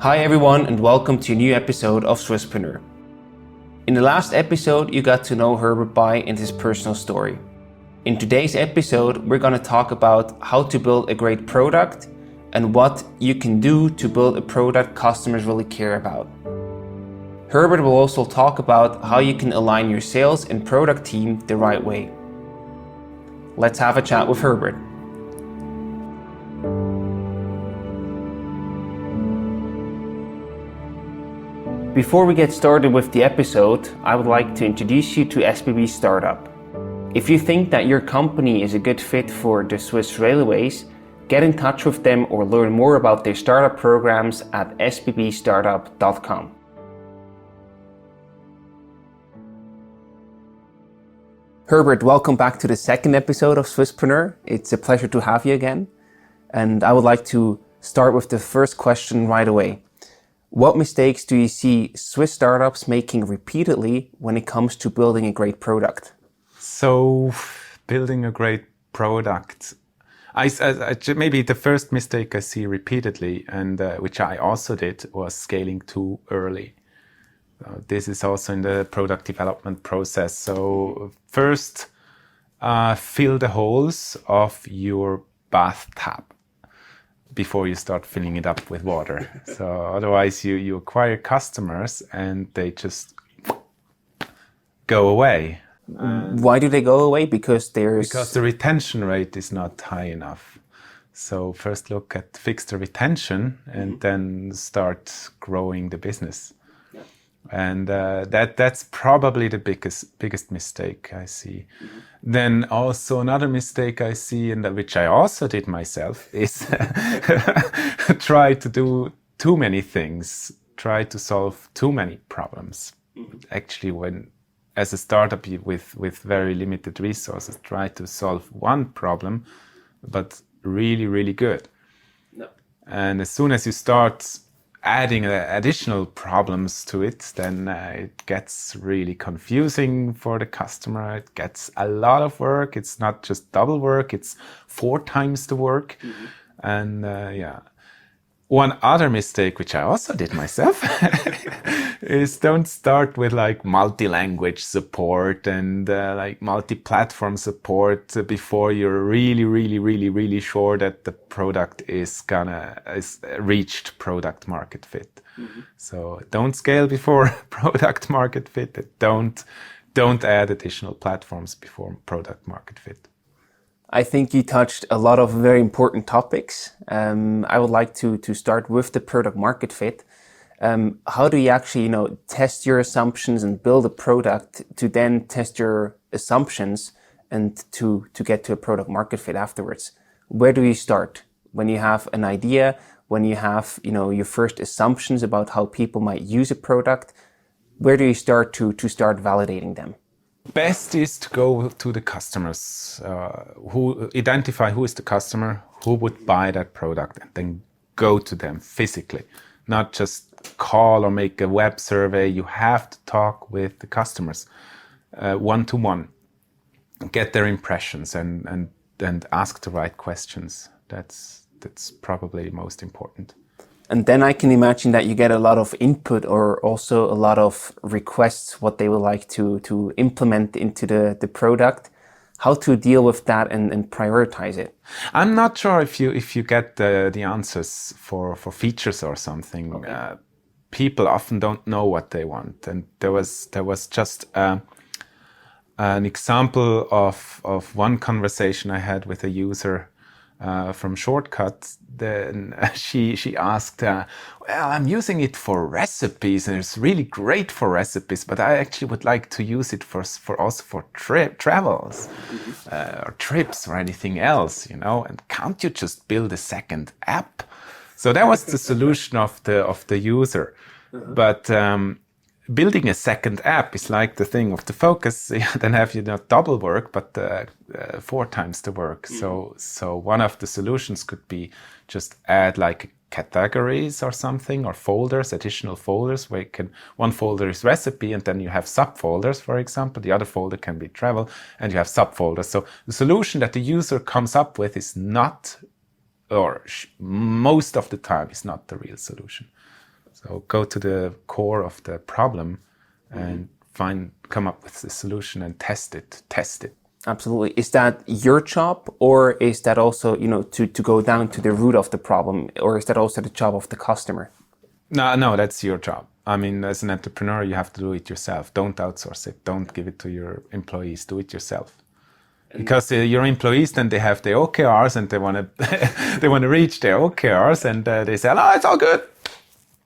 Hi everyone and welcome to a new episode of Swisspreneur. In the last episode you got to know Herbert Bay and his personal story. In today's episode we're going to talk about how to build a great product and what you can do to build a product customers really care about. Herbert will also talk about how you can align your sales and product team the right way. Let's have a chat with Herbert. Before we get started with the episode, I would like to introduce you to SBB Startup. If you think that your company is a good fit for the Swiss Railways, get in touch with them or learn more about their startup programs at sbbstartup.com. Herbert, welcome back to the second episode of Swisspreneur. It's a pleasure to have you again. And I would like to start with the first question right away. What mistakes do you see Swiss startups making repeatedly when it comes to building a great product? So, building a great product. Maybe the first mistake I see repeatedly, and which I also did, was scaling too early. This is also in the product development process. So, first, fill the holes of your bathtub before you start filling it up with water. So otherwise you acquire customers and they just go away. Why do they go away? Because the retention rate is not high enough. So first fix the retention and then start growing the business. And that's probably the biggest mistake I see. Then also another mistake I see, and which I also did myself, is try to do too many things, try to solve too many problems. Actually, when as a startup with very limited resources, try to solve one problem, but really, really good. No. And as soon as you start adding additional problems to it, then it gets really confusing for the customer. It gets a lot of work. It's not just double work, it's 4 times the work. And one other mistake, which I also did myself, is don't start with like multi-language support and like multi-platform support before you're really, really, really, really sure that the product is reached product market fit. So don't scale before product market fit. Don't add additional platforms before product market fit. I think you touched a lot of very important topics. I would like to start with the product market fit. How do you actually, test your assumptions and build a product to then test your assumptions and to get to a product market fit afterwards? Where do you start? When you have an idea, when you have, your first assumptions about how people might use a product, where do you start to start validating them? Best is to go to the customers, who identify who is the customer, who would buy that product, and then go to them physically, not just call or make a web survey. You have to talk with the customers one-to-one, get their impressions and ask the right questions. That's probably most important. And then I can imagine that you get a lot of input or also a lot of requests, what they would like to implement into the product, how to deal with that and prioritize it. I'm not sure if you get the answers for features or something. Okay. People often don't know what they want. And there was just an example of one conversation I had with a user from Shortcut. Then she asked, well, I'm using it for recipes and it's really great for recipes, but I actually would like to use it for travels or trips or anything else, and can't you just build a second app? So that was the solution of the user. But building a second app is like the thing of the focus. Then have you not double work, but 4 times the work. So one of the solutions could be just add like categories or something, or folders, additional folders where one folder is recipe and then you have subfolders, for example. The other folder can be travel and you have subfolders. So the solution that the user comes up with is not, or most of the time is not the real solution. So go to the core of the problem and come up with the solution and test it. Absolutely. Is that your job, or is that also, to go down to the root of the problem, or is that also the job of the customer? No, that's your job. I mean, as an entrepreneur, you have to do it yourself. Don't outsource it. Don't give it to your employees. Do it yourself. Because your employees, then they have their OKRs and they want to they want to reach their OKRs, and they say, "Oh, it's all good,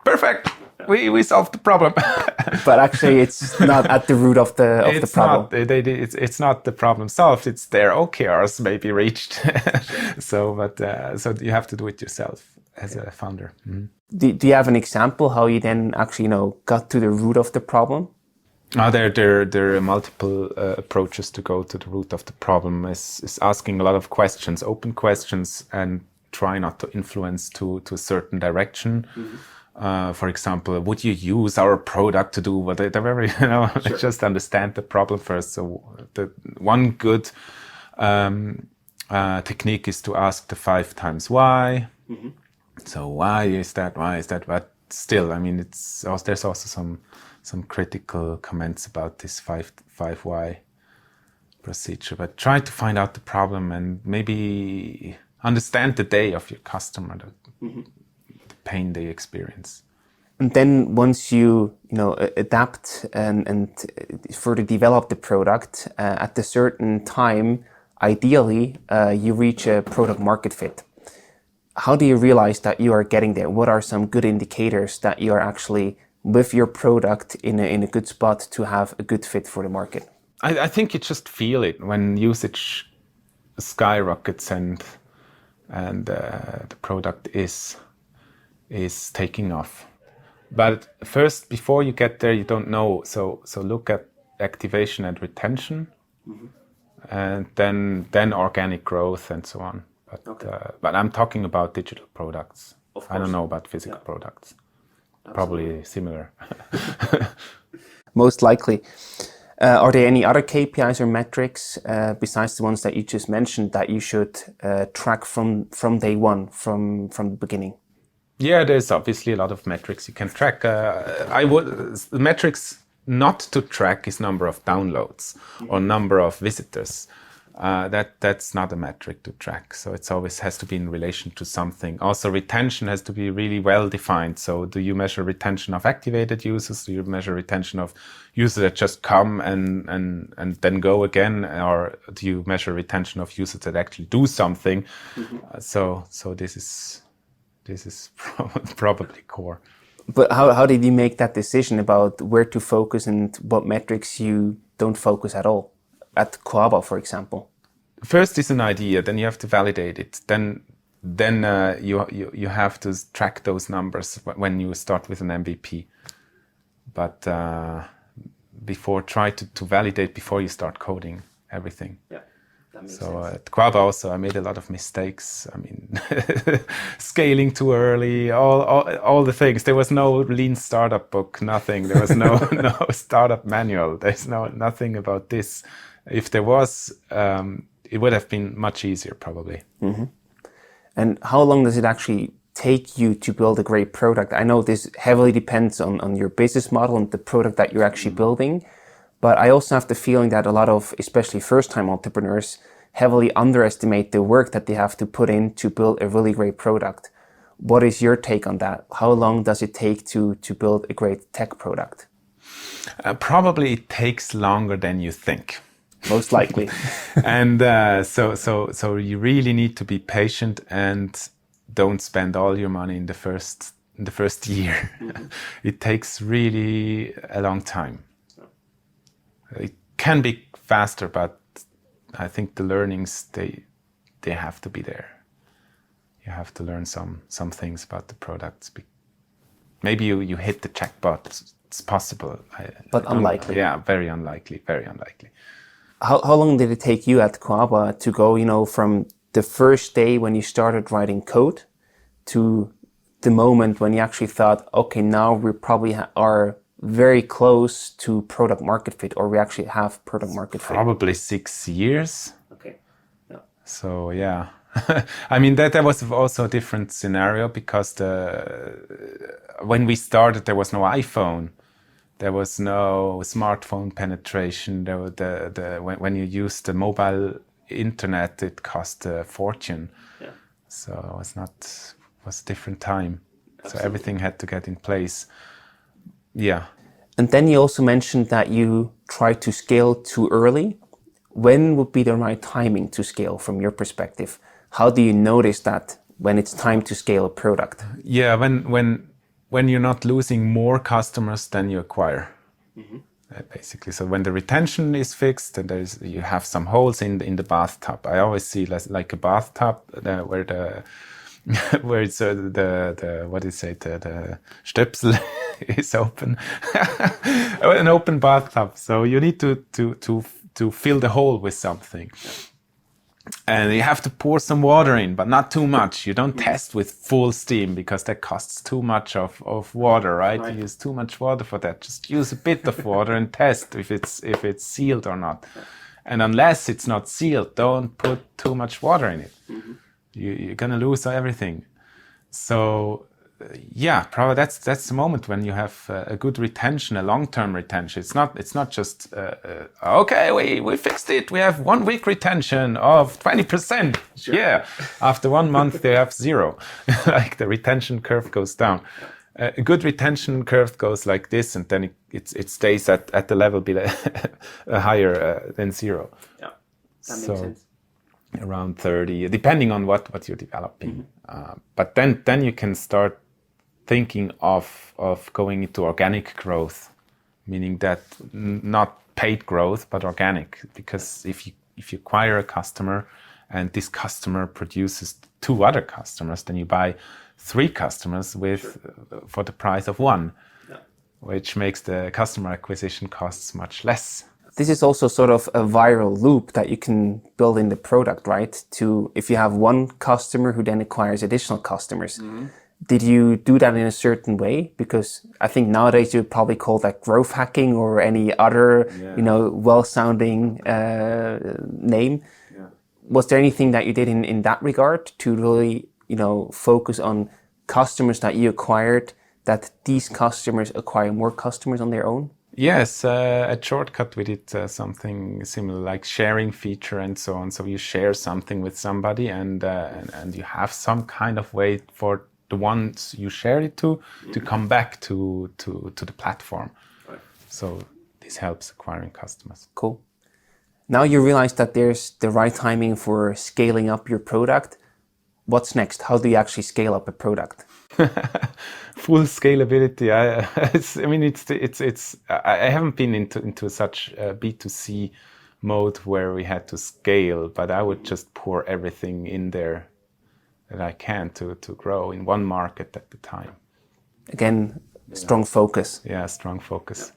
perfect. We solved the problem." But actually, it's not at the root of the problem. It's not the problem solved. It's their OKRs maybe reached. So you have to do it yourself as a founder. Mm-hmm. Do you have an example how you then actually got to the root of the problem? There are multiple approaches to go to the root of the problem. Is asking a lot of questions, open questions, and try not to influence to a certain direction. Mm-hmm. For example, would you use our product to do whatever? Sure. Just understand the problem first. So the one good technique is to ask the 5 times why. Mm-hmm. So why is that? But still, I mean, there's also some critical comments about this 5 why procedure. But try to find out the problem and maybe understand the day of your customer, the pain they experience. And then once you adapt and further develop the product, at a certain time, ideally, you reach a product market fit. How do you realize that you are getting there? What are some good indicators that you are actually with your product in a good spot to have a good fit for the market? I think you just feel it when usage skyrockets and the product is taking off. But first, before you get there, you don't know. So look at activation and retention, and then organic growth and so on. But I'm talking about digital products. I don't know about physical products. Absolutely. Probably similar. Most likely. Are there any other KPIs or metrics besides the ones that you just mentioned that you should track from day one, from the beginning? Yeah, there's obviously a lot of metrics you can track. The metrics not to track is number of downloads or number of visitors. That's not a metric to track. So it always has to be in relation to something. Also, retention has to be really well defined. So do you measure retention of activated users? Do you measure retention of users that just come and then go again? Or do you measure retention of users that actually do something? So this is probably core. But how did you make that decision about where to focus and what metrics you don't focus at all? At Kooaba, for example. First is an idea, then you have to validate it. Then you have to track those numbers when you start with an MVP. But try to validate before you start coding everything. Yeah. So at Kooaba also, I made a lot of mistakes. I mean, scaling too early, all the things. There was no lean startup book, nothing. There was no startup manual. There's nothing about this. If there was, it would have been much easier, probably. Mm-hmm. And how long does it actually take you to build a great product? I know this heavily depends on your business model and the product that you're actually building. But I also have the feeling that a lot of, especially first-time entrepreneurs, heavily underestimate the work that they have to put in to build a really great product. What is your take on that? How long does it take to build a great tech product? Probably it takes longer than you think. Most likely. And so you really need to be patient and don't spend all your money in the first year. Mm-hmm. It takes really a long time. It can be faster, but I think the learnings they have to be there. You have to learn some things about the products. Maybe you hit the jackpot. It's possible, but unlikely. Yeah, very unlikely. Very unlikely. How long did it take you at Kooaba to go, from the first day when you started writing code to the moment when you actually thought, okay, now we probably are very close to product market fit, or we actually have product market fit? Probably 6 years. Okay. Yeah. So yeah. I mean, that was also a different scenario because when we started, there was no iPhone. There was no smartphone penetration. There were when you used the mobile internet, it cost a fortune. Yeah. So it was a different time. Absolutely. So everything had to get in place. Yeah. And then you also mentioned that you tried to scale too early. When would be the right timing to scale from your perspective? How do you notice that when it's time to scale a product? Yeah, when you're not losing more customers than you acquire, basically. So when the retention is fixed and you have some holes in the bathtub. I always see like a bathtub where where it's the what do you say, the Stöpsel is open, an open bathtub. So you need to fill the hole with something. And you have to pour some water in, but not too much. You don't test with full steam because that costs too much of water, right? You use too much water for that. Just use a bit of water and test if it's sealed or not. And unless it's not sealed, don't put too much water in it. You're gonna lose everything. So yeah, probably that's the moment when you have a good retention, a long-term retention. It's not just okay, we fixed it. We have 1 week retention of 20%. Sure. Yeah, after 1 month they have 0. Like the retention curve goes down. A good retention curve goes like this, and then it stays at the level below higher than 0. Yeah, that makes sense. Around 30, depending on what you're developing. But then you can start thinking of going into organic growth, meaning that not paid growth, but organic. Because if you acquire a customer and this customer produces 2 other customers, then you buy 3 customers for the price of 1, which makes the customer acquisition costs much less. This is also sort of a viral loop that you can build in the product, right? If you have 1 customer who then acquires additional customers. Did you do that in a certain way? Because I think nowadays you would probably call that growth hacking or any other, well-sounding name. Yeah. Was there anything that you did in that regard to really, focus on customers that you acquired, that these customers acquire more customers on their own? Yes, at Shortcut we did something similar, like sharing feature and so on. So you share something with somebody, and you have some kind of way for the ones you share it to come back to the platform. Right. So this helps acquiring customers. Cool. Now you realize that there's the right timing for scaling up your product. What's next? How do you actually scale up a product? Full scalability. I haven't been into such a B2C mode where we had to scale, but I would just pour everything in there that I can to grow in one market at the time. Again, strong focus. Yeah, strong focus.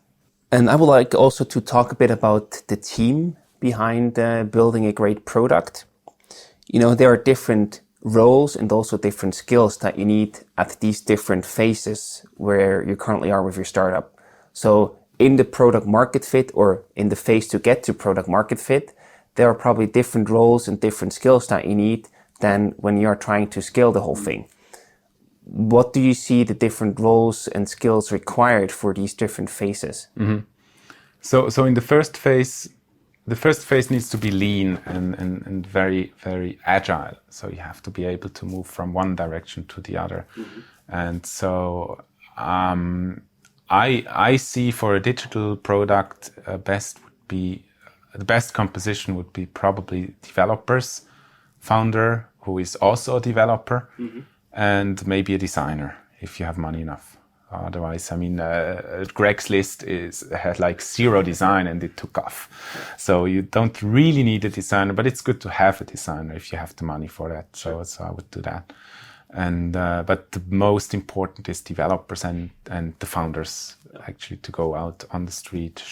And I would like also to talk a bit about the team behind building a great product. There are different roles and also different skills that you need at these different phases where you currently are with your startup. So in the product market fit, or in the phase to get to product market fit, there are probably different roles and different skills that you need than when you are trying to scale the whole thing. What do you see the different roles and skills required for these different phases? Mm-hmm. So in the first phase needs to be lean and very, very agile. So you have to be able to move from one direction to the other. Mm-hmm. And so I see for a digital product, the best composition would be probably developers, founder who is also a developer, and maybe a designer if you have money enough. Otherwise, Greg's List had like 0 design and it took off. So you don't really need a designer, but it's good to have a designer if you have the money for that. So I would do that. And but the most important is developers and the founders, actually, to go out on the street,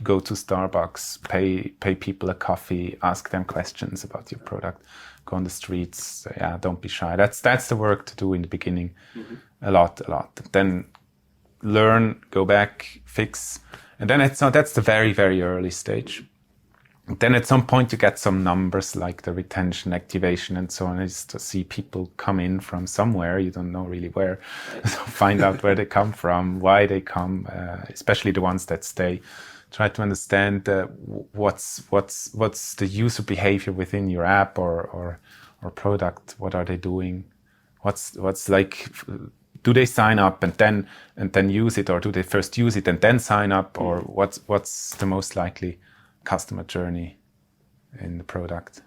go to Starbucks, pay people a coffee, ask them questions about your product, go on the streets. Don't be shy. That's the work to do in the beginning. A lot. Then learn, go back, fix, and then that's the very, very early stage. Then at some point you get some numbers like the retention, activation, and so on. It's to see people come in from somewhere, you don't know really where. So find out where they come from, why they come, especially the ones that stay. Try to understand what's the user behavior within your app or product. What are they doing? What's like? Do they sign up and then use it, or do they first use it and then sign up, or what's the most likely customer journey in the product?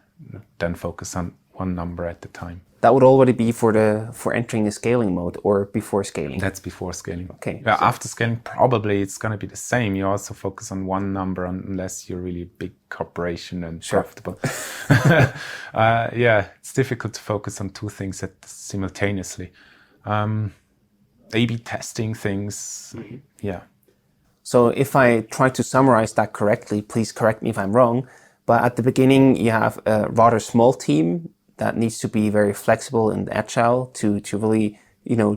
Then focus on one number at a time. That would already be for entering a scaling mode or before scaling? That's before scaling. Okay. Yeah, so after scaling, probably it's going to be the same. You also focus on one number unless you're really a big corporation and profitable. Yeah, it's difficult to focus on two things simultaneously. A/B testing things, yeah. So if I try to summarize that correctly, please correct me if I'm wrong, but at the beginning you have a rather small team that needs to be very flexible and agile to really,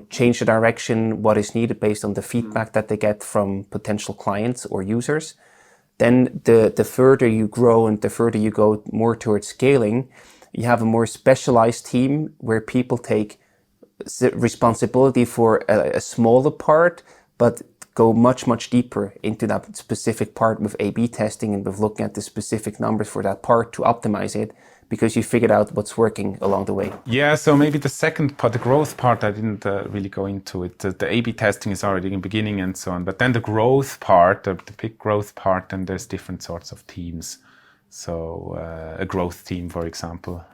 change the direction, what is needed based on the feedback that they get from potential clients or users. Then the further you grow and the further you go more towards scaling, you have a more specialized team where people take responsibility for a smaller part, but go much deeper into that specific part with A/B testing and with looking at the specific numbers for that part to optimize it, because you figured out what's working along the way. Yeah, so maybe the second part, the growth part, I didn't really go into it. The A/B testing is already in the beginning and so on. But then the growth part, the big growth part, and there's different sorts of teams. So a growth team, for example,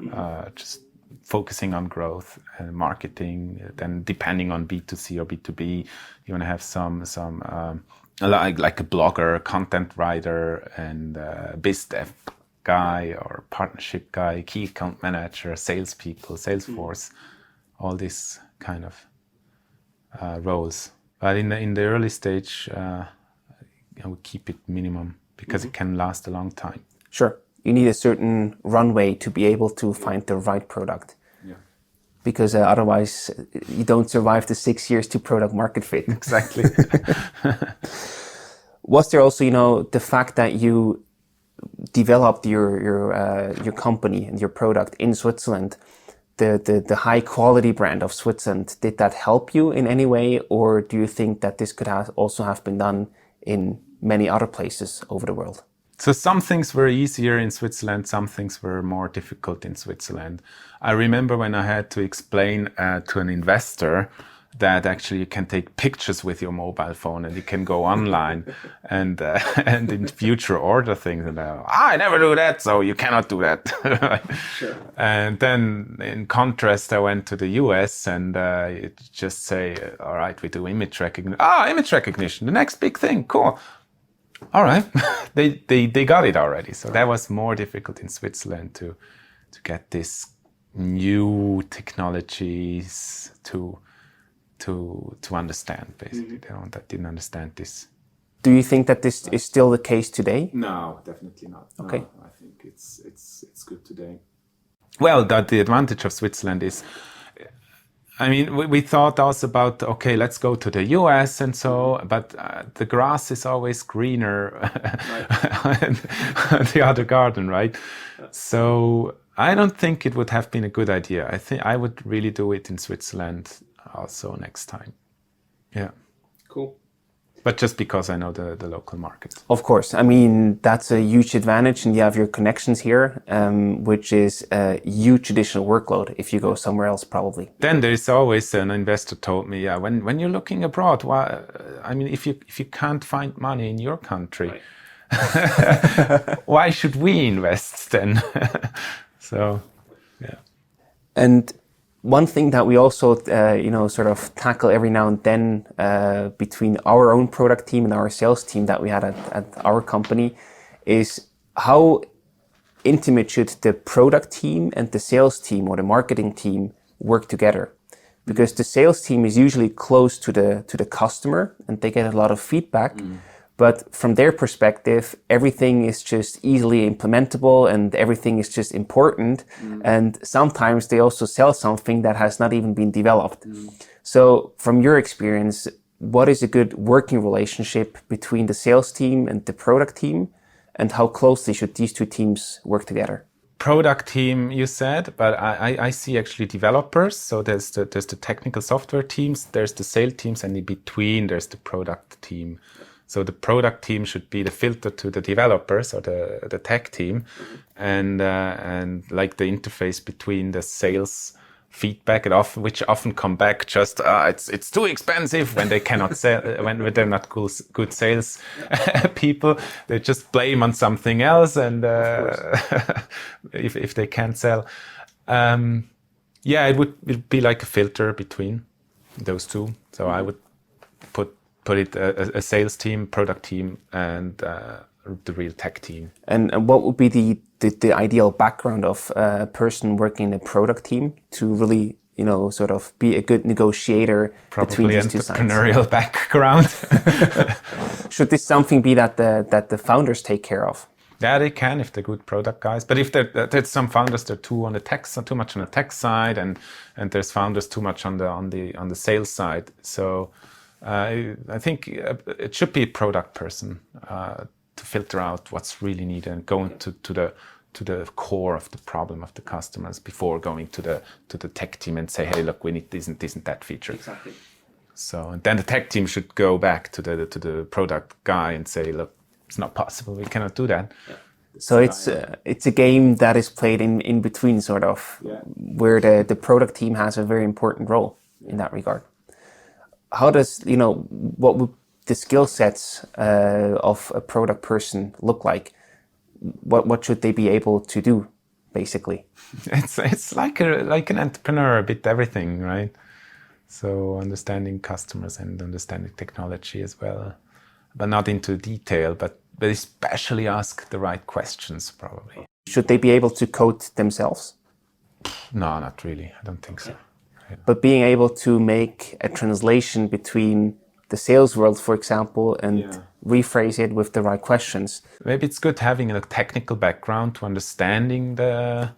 just focusing on growth and marketing. Then depending on B2C or B2B, you want to have some like a blogger, content writer, and biz dev guy or partnership guy, key account manager, salespeople, Salesforce, all these kind of roles. But in the early stage, I would keep it minimum because it can last a long time. Sure. You need a certain runway to be able to find the right product. Yeah. Because otherwise you don't survive the 6 years to product market fit. Exactly. Was there also, the fact that you developed your company and your product in Switzerland, the high quality brand of Switzerland, did that help you in any way, or do you think that this could also have been done in many other places over the world? So some things were easier in Switzerland, some things were more difficult in Switzerland. I remember when I had to explain to an investor that actually you can take pictures with your mobile phone and you can go online and in future order things. And I never do that, so you cannot do that. Sure. And then in contrast, I went to the US and it just say, all right, we do image recognition. Image recognition, the next big thing, cool. All right, they got it already. So that was more difficult in Switzerland to get this new technologies to understand, basically. They didn't understand this. Do you think that this is still the case today? No, definitely not. Okay. No, I think it's good today. Well, the advantage of Switzerland is, I mean, we thought also about, okay, let's go to the US and so, but the grass is always greener on the other garden, right? So I don't think it would have been a good idea. I think I would really do it in Switzerland also next time. Yeah. Cool. But just because I know the local market. Of course. I mean, that's a huge advantage, and you have your connections here, which is a huge additional workload if you go somewhere else, probably. Then there is always an investor told me, yeah, when you're looking abroad, I mean, if you can't find money in your country, right. Why should we invest then? So, yeah. And one thing that we also, sort of tackle every now and then between our own product team and our sales team that we had at our company is how intimate should the product team and the sales team or the marketing team work together? Because the sales team is usually close to the customer and they get a lot of feedback. But from their perspective, everything is just easily implementable and everything is just important. And sometimes they also sell something that has not even been developed. So from your experience, what is a good working relationship between the sales team and the product team? and how closely should these two teams work together? Product team, you said, but I see actually developers. So there's the technical software teams, there's the sales teams, and in between there's the product team. So the product team should be the filter to the developers or the tech team, and like the interface between the sales feedback, which often come back just it's too expensive when they cannot sell, when they're not good sales people. They just blame on something else, and if they can't sell, it would be like a filter between those two. So I would put it a sales team, product team, and the real tech team. And what would be the ideal background of a person working in a product team to really, sort of be a good negotiator between these two sides? Probably entrepreneurial background. Should this something be that the founders take care of? Yeah, they can if they're good product guys. But if there's some founders, they're too much on the tech side, and there's founders too much on the sales side. So I think it should be a product person to filter out what's really needed and go to the core of the problem of the customers before going to the tech team and say, hey, look, we need this and that feature. Exactly. So and then the tech team should go back to the product guy and say, look, it's not possible. We cannot do that. Yeah. So it's a game that is played in between, sort of, where the product team has a very important role in that regard. How does, what would the skill sets of a product person look like? What should they be able to do, basically? It's like an entrepreneur, a bit everything, right? So understanding customers and understanding technology as well, but not into detail, but especially ask the right questions, probably. Should they be able to code themselves? No, not really. I don't think so. Yeah. But being able to make a translation between the sales world, for example, and rephrase it with the right questions. Maybe it's good having a technical background to understanding the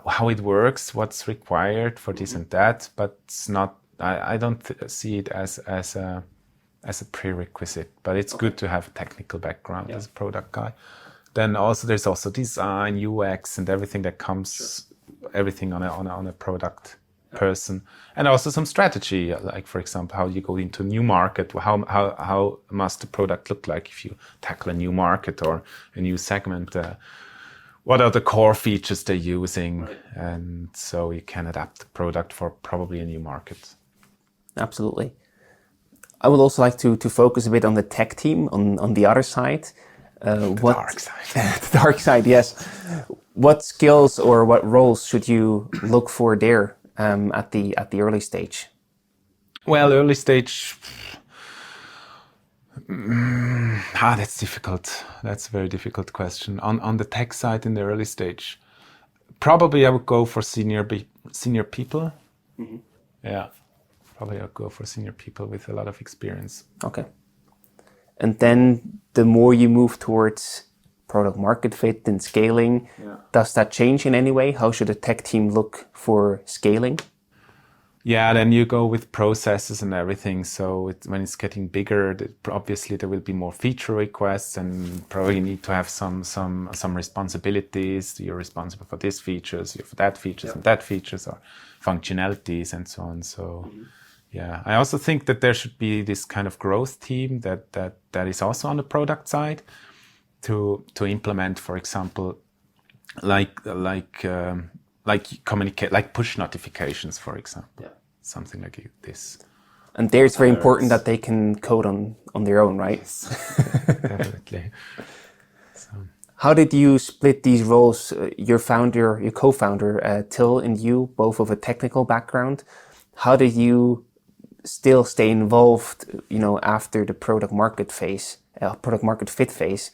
how it works, what's required for this and that, but it's not. I don't see it as a prerequisite. But it's good to have a technical background as a product guy. Then there's also design, UX, and everything that comes, everything on a product person, and also some strategy, like for example, how you go into a new market, how must the product look like if you tackle a new market or a new segment, what are the core features they're using, and so you can adapt the product for probably a new market. Absolutely. I would also like to focus a bit on the tech team, on the other side. Dark side. The dark side, yes. What skills or what roles should you look for there at the early stage? Well, early stage, that's difficult. That's a very difficult question. On the tech side in the early stage, probably I would go for senior people. Mm-hmm. Yeah, probably I'd go for senior people with a lot of experience. Okay. And then the more you move towards product market fit and scaling, does that change in any way? How should a tech team look for scaling? Yeah, then you go with processes and everything. So when it's getting bigger, obviously there will be more feature requests, and probably need to have some responsibilities. You're responsible for these features, you're for that features and that features, or functionalities and so on. So. Yeah, I also think that there should be this kind of growth team that is also on the product side to implement, for example, like communicate, like push notifications, for example, something like this. And there it's very important that they can code on their own, right? Yes, definitely. So. How did you split these roles? Your co-founder, Till, and you, both of a technical background. How did you still stay involved, after the product market fit phase?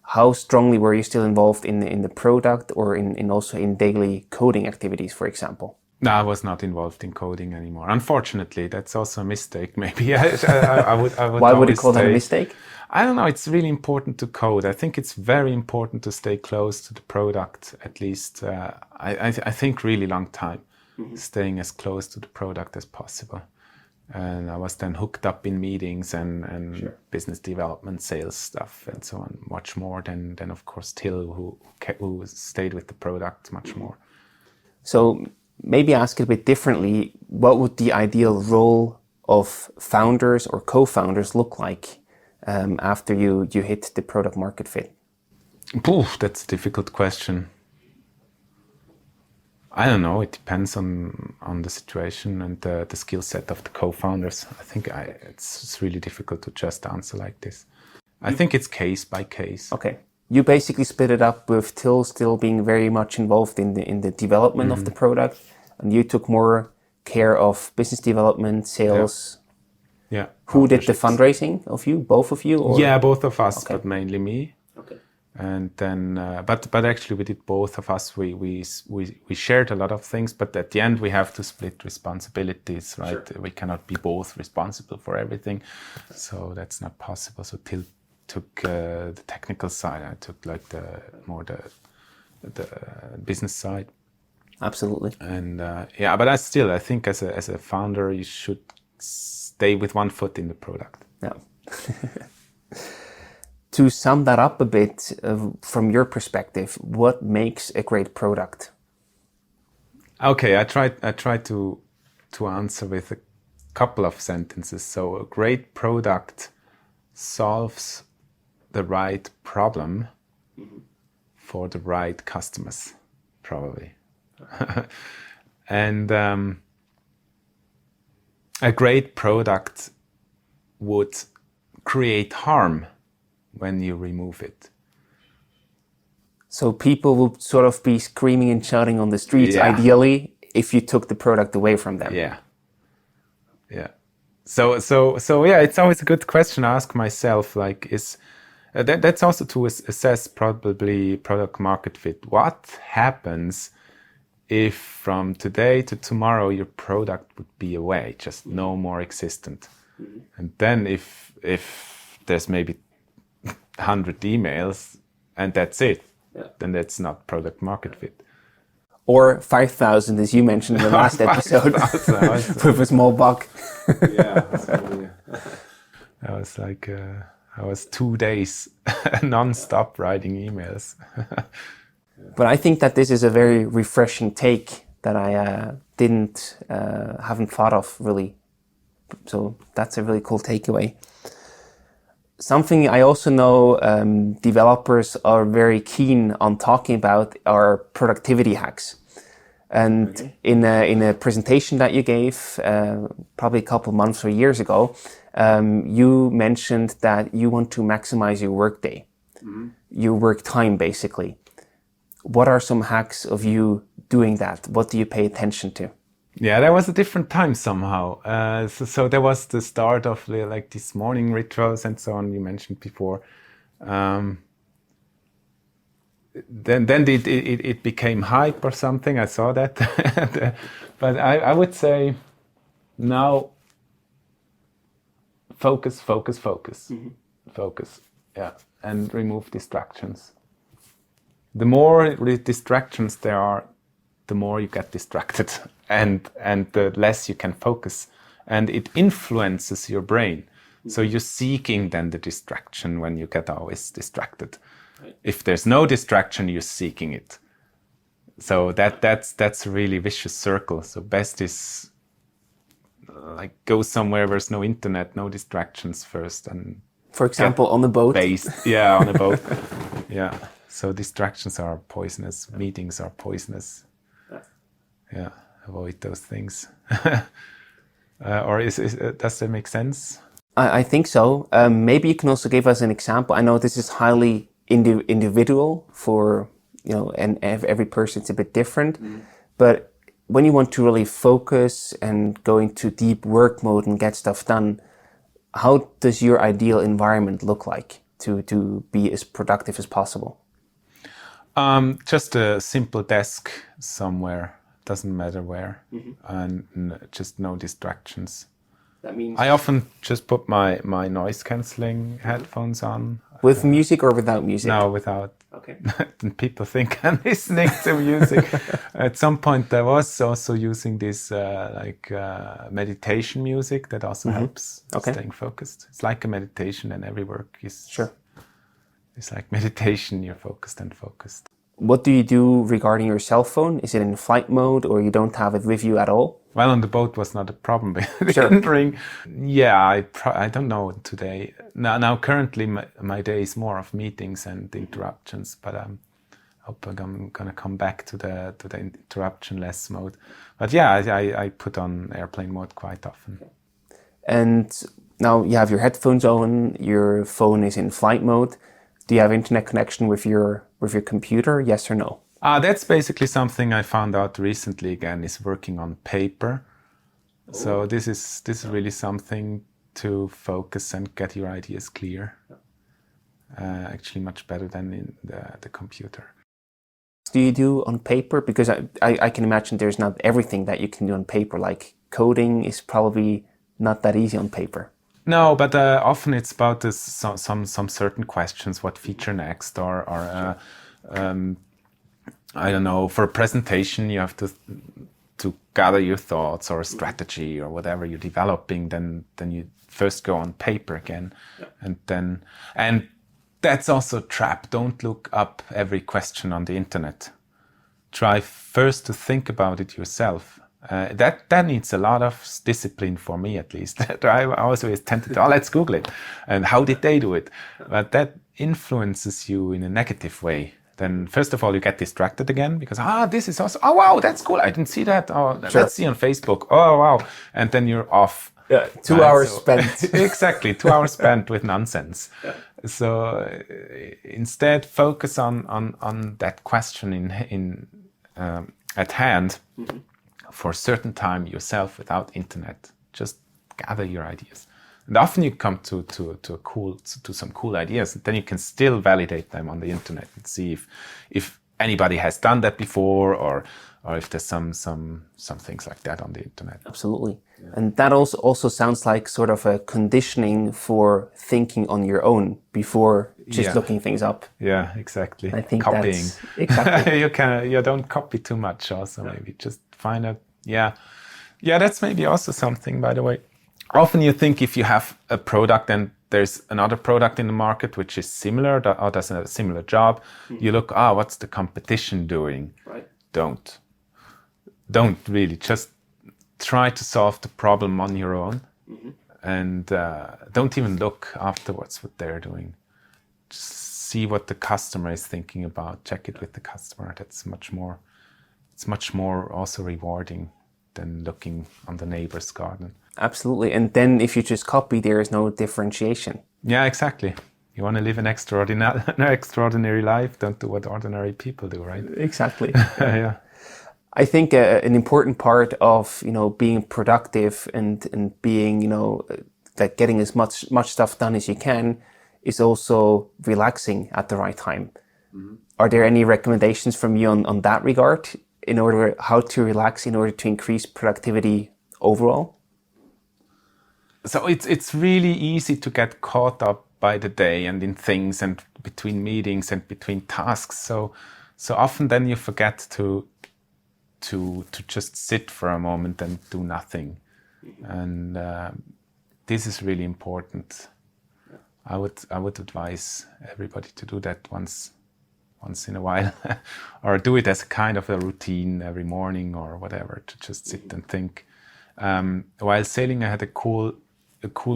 How strongly were you still involved in the product, or in also in daily coding activities, for example? No, I was not involved in coding anymore. Unfortunately, that's also a mistake. Maybe I would. Why would you call that a mistake? I don't know. It's really important to code. I think it's very important to stay close to the product. At least I think really long time, staying as close to the product as possible. And I was then hooked up in meetings and Sure. business development, sales stuff, and so on, much more than of course Till, who stayed with the product much more. So maybe ask it a bit differently. What would the ideal role of founders or co-founders look like after you hit the product market fit? Poof, that's a difficult question. I don't know. It depends on the situation and the skill set of the co-founders. I think it's really difficult to just answer like this. I think it's case by case. Okay. You basically split it up with Till still being very much involved in the development of the product, and you took more care of business development, sales. Yeah. Who did the fundraising of you? Both of you? Or? Yeah, both of us, Okay. but mainly me. Okay. And then, but actually, we did both of us. We shared a lot of things, but at the end, we have to split responsibilities, right? Sure. We cannot be both responsible for everything, so that's not possible. So Till took the technical side. I took like the business side. Absolutely. And yeah, but I think as a founder, you should stay with one foot in the product. Yeah. To sum that up a bit, from your perspective, what makes a great product? Okay, I try to answer with a couple of sentences. So a great product solves the right problem for the right customers, probably. And a great product would create harm when you remove it. So people would sort of be screaming and shouting on the streets, Yeah. ideally, if you took the product away from them. Yeah. Yeah. So yeah, it's always a good question to ask myself, like, that's also to assess probably product market fit. What happens if from today to tomorrow your product would be away, just no more existent? And then if there's maybe 100 emails and that's it, then that's not product market fit. Or 5,000, as you mentioned in the last episode, with a small buck. I was 2 days non-stop writing emails. But I think that this is a very refreshing take that I haven't thought of really. So that's a really cool takeaway. Something I also know developers are very keen on talking about are productivity hacks. And in a presentation that you gave probably a couple months or years ago, you mentioned that you want to maximize your workday, your work time basically. What are some hacks of you doing that? What do you pay attention to? Yeah, that was a different time somehow. So there was the start of like these morning rituals and so on you mentioned before. Then it became hype or something. I saw that. But I would say now focus. Focus. Yeah, and remove distractions. The more distractions there are, the more you get distracted and the less you can focus, and it influences your brain. So you're seeking then the distraction when you get always distracted. Right. If there's no distraction, you're seeking it. So that's a really vicious circle. So best is like go somewhere where there's no internet, no distractions first, and for example on the boat. Yeah, on a boat. Yeah. So distractions are poisonous. Meetings are poisonous. Yeah, avoid those things. Or does that make sense? I think so. Maybe you can also give us an example. I know this is highly individual for, and every person's a bit different. But when you want to really focus and go into deep work mode and get stuff done, how does your ideal environment look like to be as productive as possible? Just a simple desk somewhere. Doesn't matter where, and just no distractions. That means I often just put my noise cancelling headphones on. With music or without music? No, without. Okay. And people think I'm listening to music. At some point, I was also using this meditation music that also helps staying focused. It's like a meditation, and every work is it's like meditation. You're focused and focused. What do you do regarding your cell phone? Is it in flight mode, or you don't have it with you at all? Well, on the boat was not a problem. It didn't ring. Yeah, I don't know today. Now currently my day is more of meetings and interruptions, but I hope I'm gonna come back to the interruption-less mode. But yeah, I put on airplane mode quite often. And now you have your headphones on, your phone is in flight mode. Do you have internet connection with your computer? Yes or no? That's basically something I found out recently again, is working on paper. So this is really something to focus and get your ideas clear. Actually much better than in the computer. Do you do on paper? Because I can imagine there's not everything that you can do on paper. Like coding is probably not that easy on paper. No, but often it's about some certain questions, what feature next, or I don't know, for a presentation you have to gather your thoughts or a strategy or whatever you're developing, then you first go on paper again. And that's also a trap. Don't look up every question on the internet. Try first to think about it yourself. That needs a lot of discipline for me, at least. I always tend to, let's Google it. And how did they do it? But that influences you in a negative way. Then first of all, you get distracted again because, this is awesome. Oh, wow, that's cool. I didn't see that. Oh, let's see on Facebook. Oh, wow. And then you're off. Yeah, 2 hours spent. Exactly, 2 hours spent with nonsense. Yeah. So instead, focus on that question at hand for a certain time yourself without internet. Just gather your ideas. And often you come to some cool ideas, and then you can still validate them on the internet and see if anybody has done that before, or if there's some things like that on the internet. Absolutely. Yeah. And that also sounds like sort of a conditioning for thinking on your own before just looking things up. Yeah, exactly. I think copying. Exactly. You don't copy too much also, maybe just find out. Yeah, that's maybe also something, by the way. Often you think if you have a product and there's another product in the market which is similar or does a similar job, you look, what's the competition doing? Right. Don't really. Just try to solve the problem on your own, and don't even look afterwards what they're doing. Just see what the customer is thinking about. Check it with the customer. It's much more also rewarding than looking on the neighbor's garden. Absolutely. And then if you just copy, there is no differentiation. Yeah, exactly. You want to live an extraordinary life, don't do what ordinary people do, right? Exactly. Yeah. I think an important part of, being productive and being, like getting as much stuff done as you can is also relaxing at the right time. Mm-hmm. Are there any recommendations from you on that regard how to relax in order to increase productivity overall? So it's really easy to get caught up by the day and in things and between meetings and between tasks. So often then you forget to just sit for a moment and do nothing. And this is really important. I would advise everybody to do that once in a while, or do it as a kind of a routine every morning or whatever, to just sit and think. While sailing, I had a cool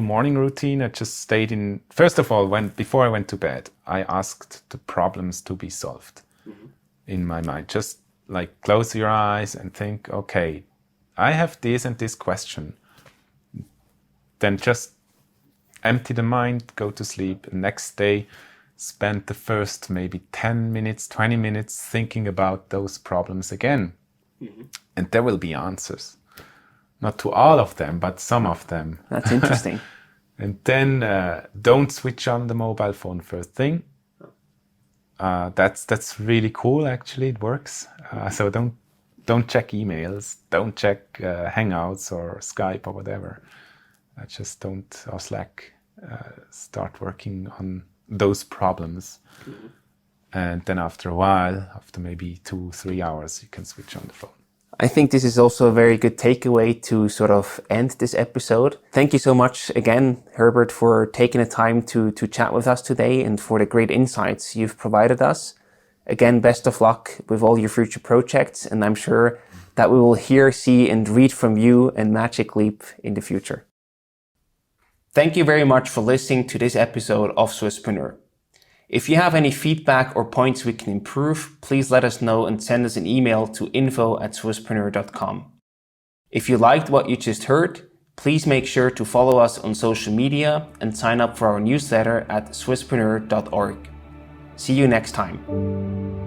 morning routine. I just stayed in. First of all, before I went to bed, I asked the problems to be solved in my mind. Just like close your eyes and think, okay, I have this and this question. Then just empty the mind, go to sleep. And next day, spend the first maybe 10 minutes, 20 minutes thinking about those problems again. And there will be answers. Not to all of them, but some of them. That's interesting. And then don't switch on the mobile phone first thing. That's really cool, actually. It works. So don't check emails, don't check Hangouts or Skype or whatever. Just don't, or Slack, start working on those problems. And then after a while, after maybe 2-3 hours, you can switch on the phone. I think this is also a very good takeaway to sort of end this episode. Thank you so much again, Herbert, for taking the time to chat with us today and for the great insights you've provided us. Again, best of luck with all your future projects, and I'm sure that we will hear, see, and read from you and Magic Leap in the future. Thank you very much for listening to this episode of Swisspreneur. If you have any feedback or points we can improve, please let us know and send us an email to info@swisspreneur.com. If you liked what you just heard, please make sure to follow us on social media and sign up for our newsletter at swisspreneur.org. See you next time.